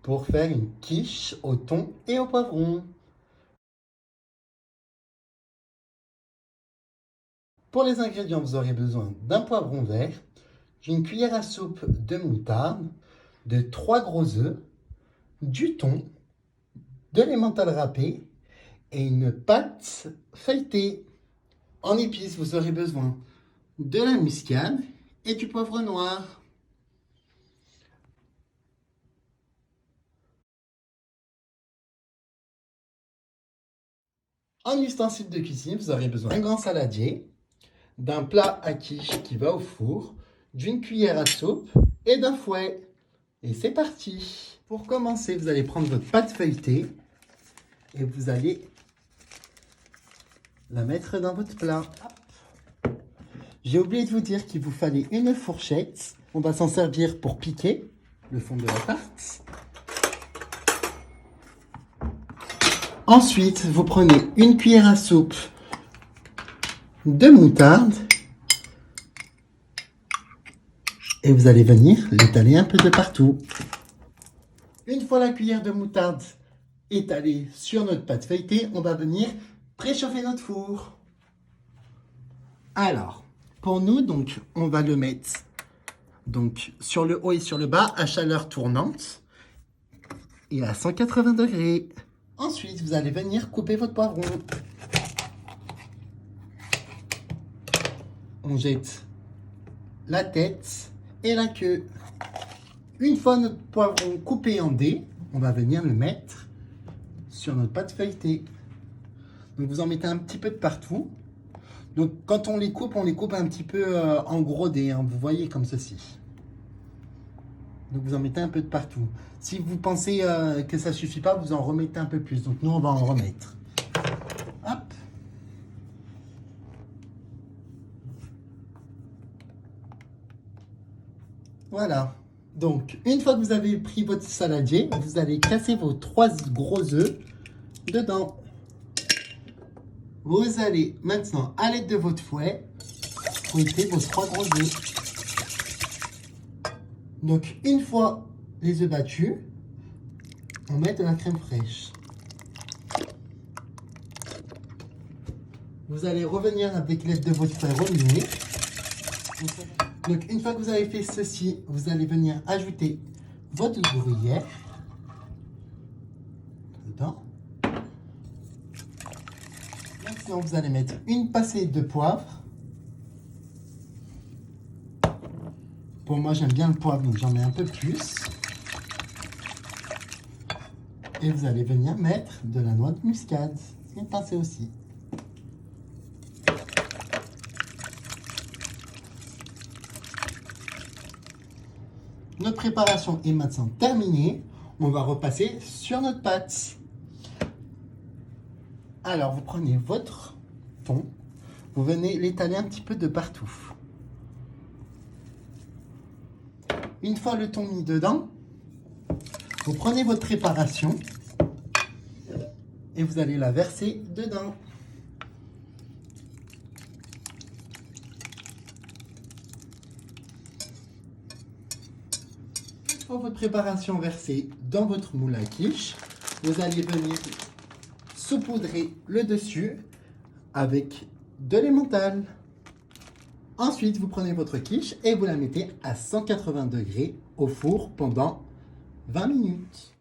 pour faire une quiche au thon et au poivron. Pour les ingrédients, vous aurez besoin d'un poivron vert, d'une cuillère à soupe de moutarde, de 3 gros œufs, du thon, de l'emmental râpé et une pâte feuilletée. En épices, vous aurez besoin de la muscade et du poivre noir. En ustensiles de cuisine, vous aurez besoin d'un grand saladier, d'un plat à quiche qui va au four, d'une cuillère à soupe et d'un fouet. Et c'est parti! Pour commencer, vous allez prendre votre pâte feuilletée et vous allez la mettre dans votre plat. J'ai oublié de vous dire qu'il vous fallait une fourchette. On va s'en servir pour piquer le fond de la tarte. Ensuite, vous prenez une cuillère à soupe de moutarde et vous allez venir l'étaler un peu de partout. Une fois la cuillère de moutarde étalée sur notre pâte feuilletée, on va venir préchauffer notre four. Alors, pour nous, donc, on va le mettre donc, sur le haut et sur le bas à chaleur tournante et à 180 degrés. Ensuite, vous allez venir couper votre poivron. On jette la tête et la queue. Une fois notre poivron coupé en dés, on va venir le mettre sur notre pâte feuilletée. Donc vous en mettez un petit peu de partout. Donc quand on les coupe un petit peu en gros dés, hein, vous voyez comme ceci. Donc vous en mettez un peu de partout. Si vous pensez que ça suffit pas, vous en remettez un peu plus. Donc nous on va en remettre. Hop. Voilà. Donc une fois que vous avez pris votre saladier, vous allez casser vos 3 gros œufs dedans. Vous allez maintenant, à l'aide de votre fouet, fouetter vos 3 gros œufs. Donc, une fois les œufs battus, on met de la crème fraîche. Vous allez revenir avec l'aide de votre fouet remuer. Donc, une fois que vous avez fait ceci, vous allez venir ajouter votre gruyère dedans. Maintenant, vous allez mettre une pincée de poivre. Pour moi, j'aime bien le poivre, donc j'en mets un peu plus. Et vous allez venir mettre de la noix de muscade. Une pincée aussi. Notre préparation est maintenant terminée. On va repasser sur notre pâte. Alors, vous prenez votre thon. Vous venez l'étaler un petit peu de partout. Une fois le thon mis dedans, vous prenez votre préparation et vous allez la verser dedans. Une fois votre préparation versée dans votre moule à quiche, vous allez venir saupoudrer le dessus avec de l'emmental. Ensuite, vous prenez votre quiche et vous la mettez à 180 degrés au four pendant 20 minutes.